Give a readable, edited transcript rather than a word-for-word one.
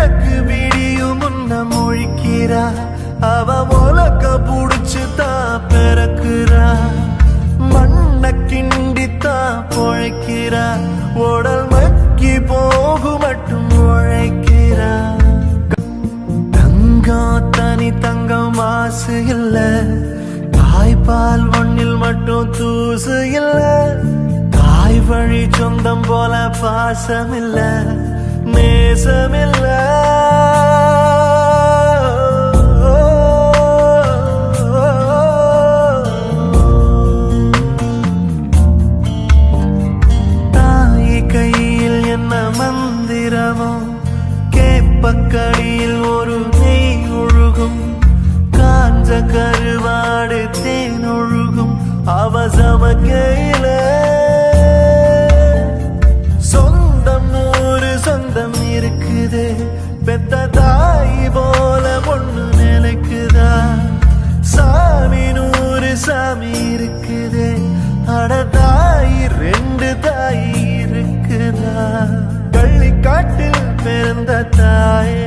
கிழக்கு விடியும் முன்ன மொழிக்கிறா அவ உலக்க புடிச்சுதான் பிறக்குறா மண்ண கிண்டித்தான் பொழைக்கிறா உடல் மக்கி போகு மட்டும் உழைக்கிறா தங்கம் தனி தங்கம் மாசு இல்ல தாய்ப்பால் ஒன்னில் மட்டும் தூசு இல்ல தாய் வழி சொந்தம் போல பாசம் இல்ல நேசம் இல்ல தாய் கையில் என்ன மந்திரமோ கேப்பக்கடியில் ஒரு நெய் ஒழுகும் காஞ்ச கருவாடு தேன் ஒழுகும் அவசமக்கையில சொந்தம் நூறு சொந்தம் இருக்குது பெத்த தாய் போல பொண்ணு நினைக்குதா சாமி நூறு சாமி இருக்குது அட தாய் ரெண்டு தாய் இருக்குதா கள்ளிக்காட்டில் பிறந்த தாயே